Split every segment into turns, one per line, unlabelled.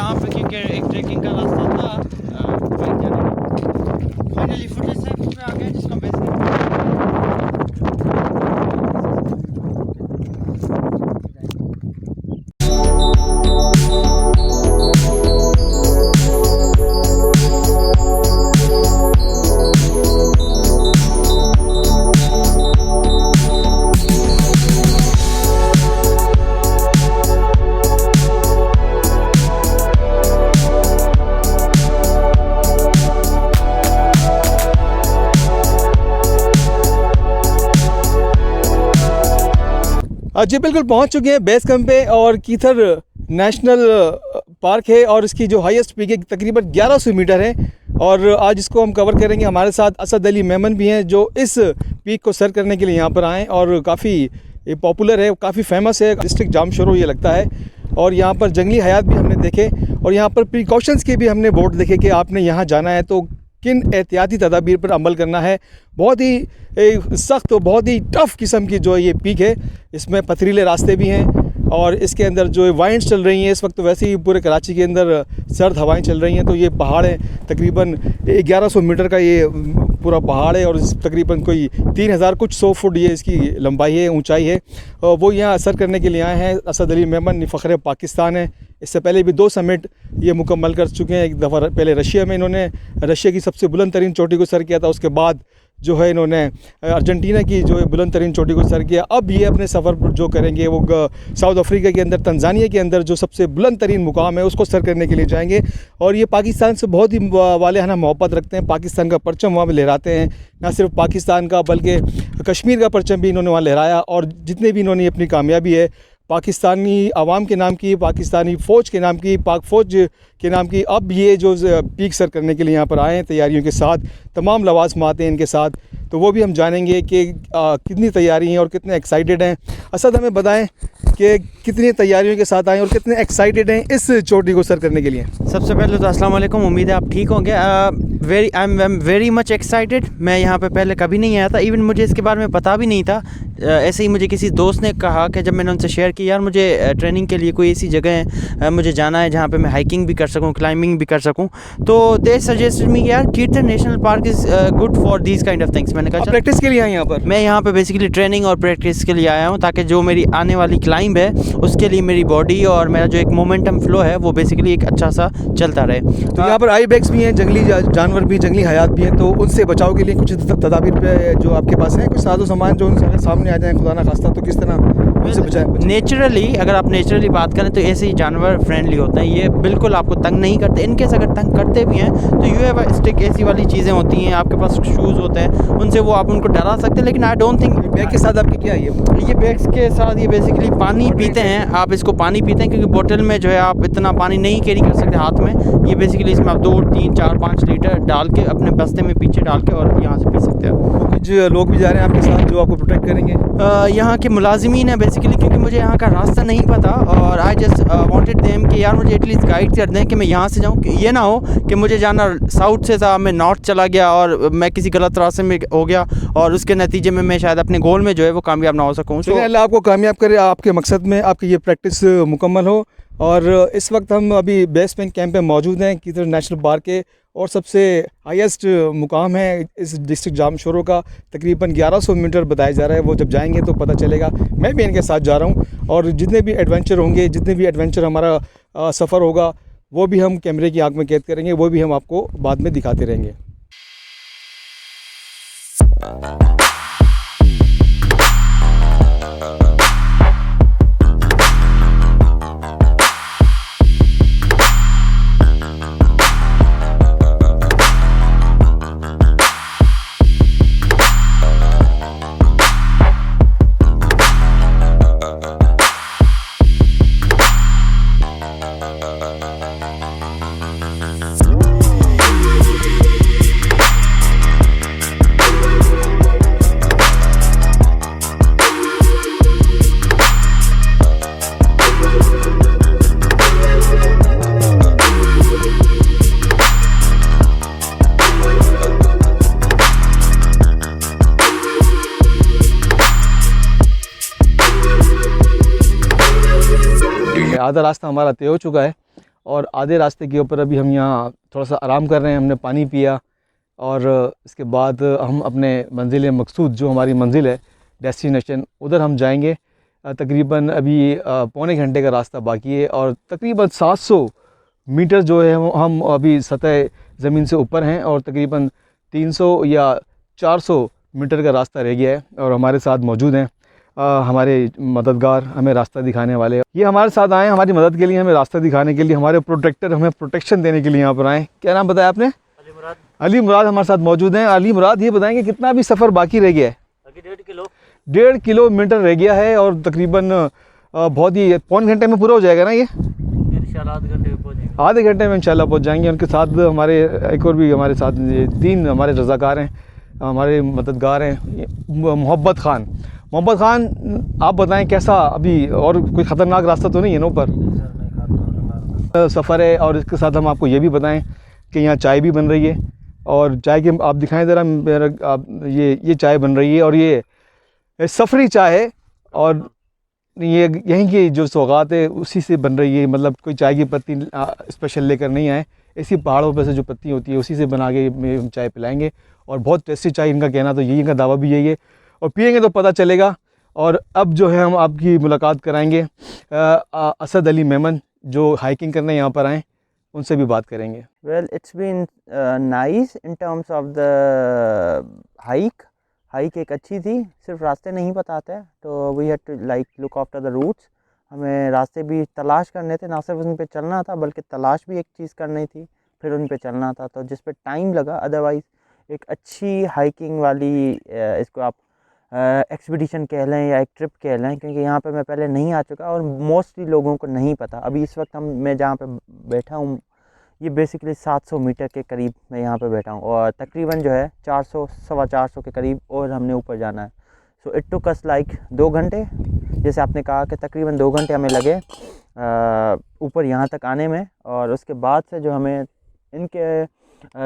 यहाँ पे क्योंकि एक ट्रैकिंग का रास्ता था बाइक जाने का। फाइनली फुटलेस साइकिल पे आ गए जिसको बेसिकली
जी बिल्कुल पहुंच चुके हैं बेस कैंप पे और कीथर नेशनल पार्क है और इसकी जो हाईएस्ट पीक है तकरीबन 1100 मीटर है और आज इसको हम कवर करेंगे। हमारे साथ असद अली मेमन भी हैं जो इस पीक को सर करने के लिए यहाँ पर आए और काफ़ी पॉपुलर है, काफ़ी फेमस है, डिस्ट्रिक्ट जामशोरो ये लगता है। और यहाँ पर जंगली हयात भी हमने देखे और यहाँ पर प्रिकॉशंस के भी हमने बोर्ड देखे कि आपने यहाँ जाना है तो किन एहतियाती तदाबीर पर अमल करना है। बहुत ही सख्त और बहुत ही टफ़ किस्म की जो ये पीक है, इसमें पथरीले रास्ते भी हैं और इसके अंदर जो वाइंड्स चल रही हैं इस वक्त, वैसे ही पूरे कराची के अंदर सर्द हवाएं चल रही हैं। तो ये पहाड़ है तकरीबन 1100 मीटर का ये पूरा पहाड़ है और तकरीबन कोई 3000 कुछ 100 फुट ये इसकी लंबाई है, ऊंचाई है। वो यहाँ असर करने के लिए आए हैं। असद अली मेमन फ़ख्र पाकिस्तान है। इससे पहले भी 2 समिट ये मुकम्मल कर चुके हैं। एक दफ़ा पहले रशिया में इन्होंने रशिया की सबसे बुलंद तरीन चोटी को सर किया था, उसके बाद जो है इन्होंने अर्जेंटीना की जो है बुलंद तरीन चोटी को सर किया। अब ये अपने सफ़र जो करेंगे वो साउथ अफ्रीका के अंदर तंजानिया के अंदर जो सबसे बुलंद तरीन मुकाम है उसको सर करने के लिए जाएंगे। और ये पाकिस्तान से बहुत ही वालेहाना मोहब्बत रखते हैं, पाकिस्तान का परचम वहाँ पर लहराते हैं। ना सिर्फ पाकिस्तान का बल्कि कश्मीर का परचम भी इन्होंने वहाँ लहराया और जितने भी इन्होंने अपनी कामयाबी है पाकिस्तानी आवाम के नाम की, पाकिस्तानी फ़ौज के नाम की, पाक फ़ौज के नाम की। अब ये जो पीक सर करने के लिए यहाँ पर आए हैं तैयारियों के साथ, तमाम लवाज़मात हैं इनके साथ, तो वो भी हम जानेंगे कि कितनी तैयारी हैं और कितने एक्साइटेड हैं। असद हमें बताएं कि कितनी तैयारियों के साथ आए और कितने एक्साइटेड हैं इस चोटी को सर करने के लिए।
सबसे पहले तो अस्सलाम वालेकुम, उम्मीद है आप ठीक होंगे। I am very much excited. मैं यहाँ पे पहले कभी नहीं आया था, इवन मुझे इसके बारे में पता भी नहीं था। ऐसे ही मुझे किसी दोस्त ने कहा कि जब मैंने उनसे शेयर किया, यार मुझे ट्रेनिंग के लिए कोई ऐसी जगह है मुझे जाना है जहाँ पे मैं हाइकिंग भी कर सकूँ, क्लाइंबिंग भी कर सकूँ, तो दे सजेस्टेड मी यार Kirthar national park is good for these kind of things. मैंने कहा
प्रैक्टिस के लिए आए यहाँ पर?
मैं यहाँ पे बेसिकली ट्रेनिंग और प्रैक्टिस के लिए आया हूँ ताकि जो मेरी आने वाली क्लाइंब है उसके लिए मेरी बॉडी और मेरा जो एक मोमेंटम फ्लो है वो बेसिकली एक अच्छा सा चलता रहे।
तो यहाँ पर आईबेक्स भी हैं, जंगली जानवर भी, जंगली हयात भी हैं, तो उनसे बचाव के लिए कुछ तदाबीर पे जो आपके पास हैं, कुछ साजो सामान जो उनसे अगर सामने आ जाए खुदा ना खास्ता, तो किस तरह उनसे बचाएं?
नेचुरली अगर आप नेचुरली बात करें तो ऐसे ही जानवर फ्रेंडली होते हैं, ये बिल्कुल आपको तंग नहीं करते। इनकेस अगर तंग करते भी हैं तो यू हैव अ स्टिक, ऐसी वाली चीज़ें होती हैं, आपके पास शूज़ होते हैं, उनसे वो आप उनको डरा सकते हैं। लेकिन आई डोंट थिंक
बैग के साथ आपके क्या है
ये बैग्स के साथ ये बेसिकली पानी पीते हैं, आप इसको पानी पीते हैं क्योंकि बोतल में जो है आप इतना पानी नहीं कैरी कर सकते हाथ में। ये बेसिकली इसमें आप 2, 3, 4, 5 लीटर डाल के अपने बस्ते में पीछे डाल के और यहाँ से पी सकते हैं।
कुछ लोग भी जा रहे हैं आपके साथ जो आपको प्रोटेक्ट करेंगे?
यहाँ के मुलाजिमीन है बेसिकली, क्योंकि मुझे यहाँ का रास्ता नहीं पता और आई जस्ट वांटेड देम कि यार मुझे एटलीस्ट गाइड कर दें कि मैं यहाँ से जाऊँ, कि ये ना हो कि मुझे जाना साउथ से था, मैं नॉर्थ चला गया और मैं किसी गलत रास्ते में हो गया और उसके नतीजे में मैं शायद अपने गोल में जो है वो कामयाब ना हो सकूँ।
तो अल्लाह आपको कामयाब करे, आपके मकसद में आपकी ये प्रैक्टिस मुकम्मल हो। और इस वक्त हम अभी बेस कैंप में मौजूद हैं कीथर नेशनल पार्क के और सबसे हाईएस्ट मुकाम है इस डिस्ट्रिक्ट जामशोरो का, तकरीबन 1100 मीटर बताया जा रहा है। वो जब जाएंगे तो पता चलेगा। मैं भी इनके साथ जा रहा हूँ और जितने भी एडवेंचर होंगे, जितने भी एडवेंचर हमारा सफ़र होगा वो भी हम कैमरे की आंख में कैद करेंगे, वो भी हम आपको बाद में दिखाते रहेंगे। आधा रास्ता हमारा तय हो चुका है और आधे रास्ते के ऊपर अभी हम यहाँ थोड़ा सा आराम कर रहे हैं, हमने पानी पिया और इसके बाद हम अपने मंजिल मकसूद जो हमारी मंजिल है डेस्टिनेशन उधर हम जाएंगे। तकरीबन अभी पौने घंटे का रास्ता बाकी है और तकरीबन 700 मीटर जो है हम अभी सतह ज़मीन से ऊपर हैं और तकरीबन 300 या 400 मीटर का रास्ता रह गया है और हमारे साथ मौजूद हैं हमारे मददगार, हमें रास्ता दिखाने वाले। ये हमारे साथ आए हमारी मदद के लिए, हमें रास्ता दिखाने के लिए, हमारे प्रोटेक्टर, हमें प्रोटेक्शन देने के लिए यहाँ पर आए। क्या नाम बताया आपने? अली मुराद हमारे साथ मौजूद हैं। अली मुराद ये बताएंगे कितना भी सफ़र बाकी रह गया है? 1.5 किलोमीटर रह गया है और तकरीबन बहुत ही पौन घंटे में पूरा हो जाएगा ना ये?
इंशाल्लाह
आधे घंटे में इंशाल्लाह पहुँच जाएंगे। उनके साथ हमारे एक और भी हमारे साथ 3 हमारे रज़ाकार हैं, हमारे मददगार हैं। मोहब्बत ख़ान आप बताएं कैसा अभी, और कोई ख़तरनाक रास्ता तो नहीं है ना ऊपर? सफ़र है। और इसके साथ हम आपको ये भी बताएं कि यहाँ चाय भी बन रही है और चाय के आप दिखाएं ज़रा मेरा, आप ये चाय बन रही है और ये सफ़री चाय है और ये यहीं की जो सौगात है उसी से बन रही है। मतलब कोई चाय की पत्ती स्पेशल लेकर नहीं आए, इसी पहाड़ों पर से जो पत्ती होती है उसी से बना के हम चाय पिलाएंगे और बहुत टेस्टी चाय, इनका कहना तो यही, इनका दावा भी यही है और पिएंगे तो पता चलेगा। और अब जो है हम आपकी मुलाकात कराएंगे असद अली मेमन जो हाइकिंग करने यहाँ पर आए, उनसे भी बात करेंगे।
Well, it's been nice in terms of the hike. Hike एक अच्छी थी, सिर्फ रास्ते नहीं बताते हैं तो we had to like look after the routes. हमें रास्ते भी तलाश करने थे, ना सिर्फ उन पे चलना था बल्कि तलाश भी एक चीज़ करनी थी, फिर उन पे चलना था, तो जिस पे टाइम लगा। अदरवाइज़ एक अच्छी हाइकिंग वाली इसको आप एक्सपीडिशन कह लें या एक ट्रिप कह लें, क्योंकि यहाँ पे मैं पहले नहीं आ चुका और मोस्टली लोगों को नहीं पता। अभी इस वक्त मैं जहाँ पे बैठा हूँ ये बेसिकली 700 मीटर के करीब मैं यहाँ पे बैठा हूँ और तकरीबन जो है 400 सवा 400 के करीब और हमने ऊपर जाना है। So it took us like 2 घंटे, जैसे आपने कहा कि तकरीबन 2 घंटे हमें लगे ऊपर यहाँ तक आने में। और उसके बाद से जो हमें इनके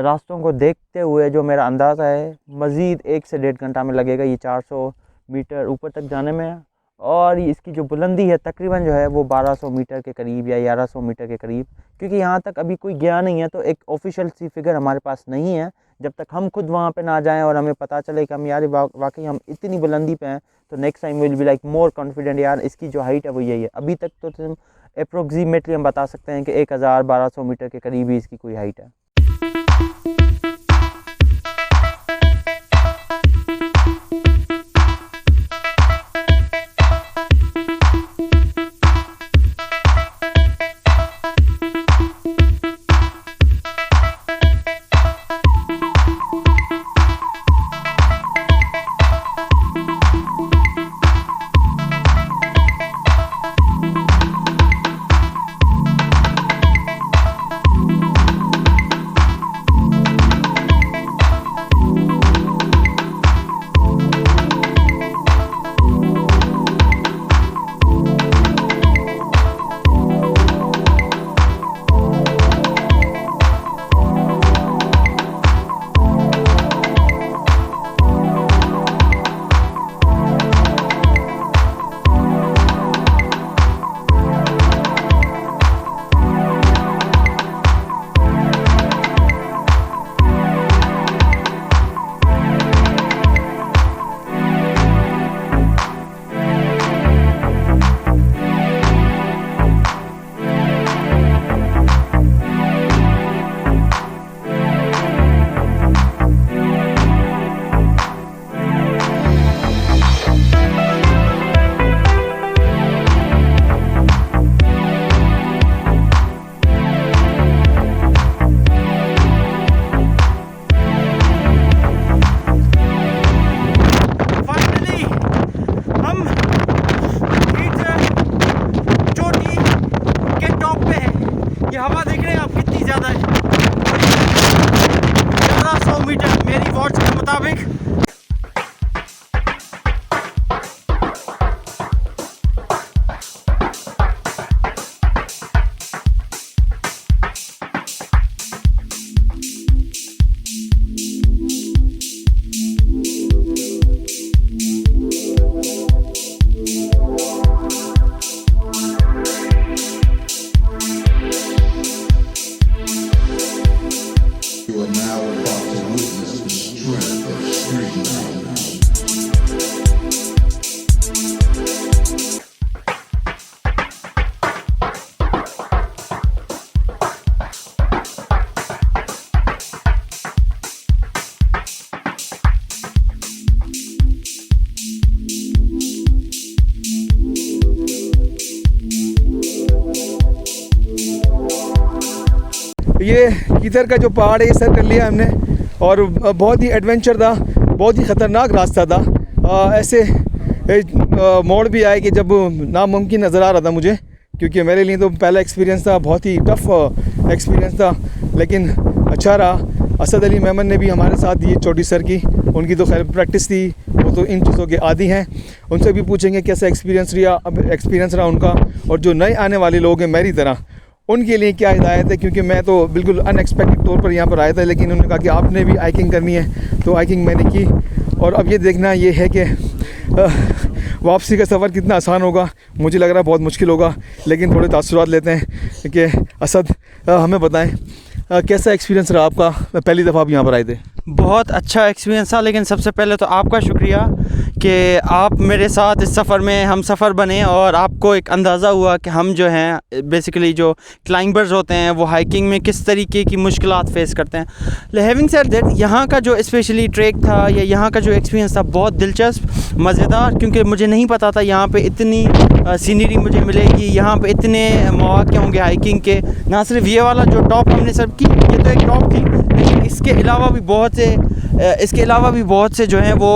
रास्तों को देखते हुए जो मेरा अंदाज़ा है मज़ीद 1 से 1.5 घंटा में लगेगा ये 400 मीटर ऊपर तक जाने में। और इसकी जो बुलंदी है तकरीबन जो है वो 1200 मीटर के करीब या 1100 मीटर के करीब, क्योंकि यहाँ तक अभी कोई गया नहीं है तो एक ऑफिशियल सी फिगर हमारे पास नहीं है। जब तक हम खुद वहाँ पे ना जाएं और हमें पता चले कि हम यार वाकई हम इतनी बुलंदी पे हैं तो next time will be like more confident, यार इसकी जो हाइट है वो यही है। अभी तक तो अप्रोक्सीमेटली हम बता सकते हैं कि 1200 मीटर के करीब ही इसकी कोई हाइट है।
ये कीथर का जो पहाड़ है ये सर कर लिया हमने, और बहुत ही एडवेंचर था, बहुत ही ख़तरनाक रास्ता था। ऐसे मोड़ भी आए कि जब नामुमकिन नज़र आ रहा था मुझे, क्योंकि मेरे लिए तो पहला एक्सपीरियंस था, बहुत ही टफ़ एक्सपीरियंस था, लेकिन अच्छा रहा। असद अली मेमन ने भी हमारे साथ ये चोटी सर की, उनकी तो खैर प्रैक्टिस थी, वो तो इन चीज़ों के आदी हैं। उनसे भी पूछेंगे कैसा एक्सपीरियंस रहा उनका, और जो नए आने वाले लोग हैं मेरी तरह, उनके लिए क्या हिदायत है, क्योंकि मैं तो बिल्कुल अनएक्सपेक्टेड तौर पर यहाँ पर आया था, लेकिन उन्होंने कहा कि आपने भी हाइकिंग करनी है, तो हाइकिंग मैंने की। और अब ये देखना ये है कि वापसी का सफ़र कितना आसान होगा। मुझे लग रहा है बहुत मुश्किल होगा, लेकिन थोड़े तासुरात लेते हैं कि असद हमें बताएं कैसा एक्सपीरियंस रहा आपका, पहली दफ़ा आप यहाँ पर आए थे?
बहुत अच्छा एक्सपीरियंस था, लेकिन सबसे पहले तो आपका शुक्रिया कि आप मेरे साथ इस सफ़र में हम सफ़र बने और आपको एक अंदाज़ा हुआ कि हम जो हैं बेसिकली जो क्लाइंबर्स होते हैं वो हाइकिंग में किस तरीके की मुश्किलात फेस करते हैं। हैविंग सेड दैट, यहाँ का जो स्पेशली ट्रैक था या यहाँ का जो एक्सपीरियंस था बहुत दिलचस्प, मज़ेदार, क्योंकि मुझे नहीं पता था यहाँ पे इतनी सीनरी मुझे मिलेगी, यहाँ पे इतने मौके होंगे हाइकिंग के। ना सिर्फ ये वाला जो टॉप हमने सब की, ये तो एक टॉप थी, लेकिन इसके अलावा भी बहुत से जो हैं वो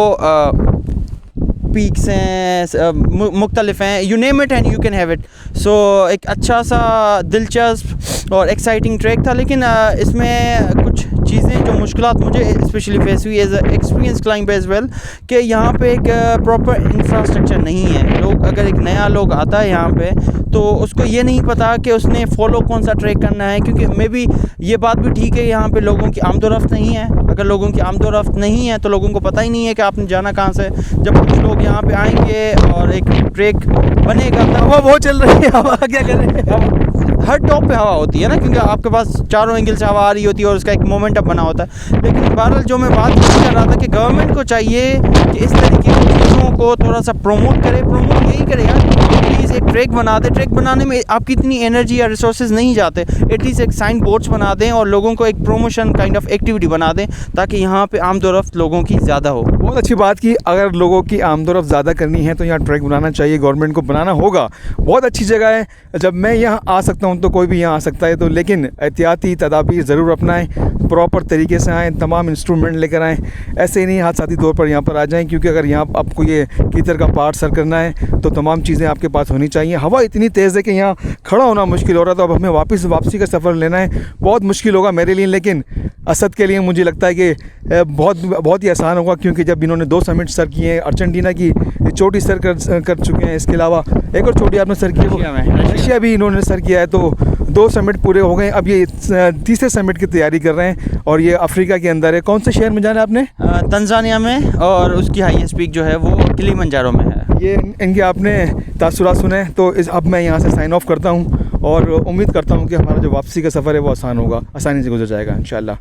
पीक्स हैं, मुख्तलिफ हैं, you name it and you can have it. So एक अच्छा सा दिलचस्प और एक्साइटिंग ट्रैक था, लेकिन इसमें कुछ चीज़ें जो मुश्किलात मुझे स्पेशली फेस हुई as experience climber as well, कि यहाँ पे एक प्रॉपर इंफ्रास्ट्रक्चर नहीं है। लोग अगर एक नया लोग आता है यहाँ पे तो उसको ये नहीं पता कि उसने फॉलो कौन सा ट्रैक करना है, क्योंकि मे बी ये बात भी ठीक है यहाँ पे लोगों की आमदोरफ्त नहीं है। अगर लोगों की आमदोरफ्त नहीं है तो लोगों को पता ही नहीं है कि आपने जाना कहाँ से। जब कुछ लोग यहाँ पे आएंगे और एक ट्रैक बनेगा,
हवा बहुत चल रही है, हवा क्या करें,
हर टॉप पे हवा होती है ना, क्योंकि आपके पास चारों एंगल से हवा आ रही होती है और उसका एक मोमेंटम बना होता है। लेकिन बहरहाल जो मैं बात कर रहा था कि गवर्नमेंट को चाहिए कि इस तरीके की चीज़ों को थोड़ा सा प्रमोट यही करे यार, एटलीस्ट एक ट्रैक बना दे। ट्रैक बनाने में आपकी इतनी एनर्जी या रिसोर्सेज नहीं जाते, एटलीस्ट एक साइन बोर्ड्स बना दें और लोगों को एक प्रमोशन काइंड ऑफ एक्टिविटी बना दें, ताकि यहाँ पे आमदोरफ्त लोगों की ज़्यादा हो।
बहुत अच्छी बात की, अगर लोगों की आमदोरफ्त ज़्यादा करनी है तो यहाँ ट्रैक बनाना चाहिए, गवर्नमेंट को बनाना होगा। बहुत अच्छी जगह है, जब मैं यहाँ आ सकता हूँ तो कोई भी यहाँ आ सकता है, तो लेकिन एहतियाती तदाबीर ज़रूर अपनाएं, प्रॉपर तरीके से आएँ, तमाम इंस्ट्रूमेंट लेकर आएँ, ऐसे ही नहीं हादसाती तौर पर यहाँ पर आ जाएँ, क्योंकि अगर यहाँ आपको ये कीथर का पहाड़ सर करना है तो तमाम चीज़ें आपके पास होनी चाहिए। हवा इतनी तेज़ है कि यहाँ खड़ा होना मुश्किल हो रहा था, तो अब हमें वापसी का सफ़र लेना है, बहुत मुश्किल होगा मेरे लिए, लेकिन असद के लिए मुझे लगता है कि बहुत ही आसान होगा, क्योंकि जब इन्होंने 2 समिट सर किए हैं, अर्जेंटीना की चोटी सर कर चुके हैं, इसके अलावा एक और चोटी आपने सर की है, रशिया भी इन्होंने सर किया है, तो 2 समिट पूरे हो गए। अब ये तीसरे समिट की तैयारी कर रहे हैं और ये अफ्रीका के अंदर है। कौन से शहर में जाना है आपने?
तंजानिया में, और उसकी हाईएस्ट पीक जो है वो किलिमंजारो में है।
ये इनके आपने तासुरात सुने, तो अब मैं यहाँ से साइन ऑफ करता हूँ और उम्मीद करता हूँ कि हमारा जो वापसी का सफ़र है वो आसान होगा, आसानी से गुजर जाएगा इंशाल्लाह।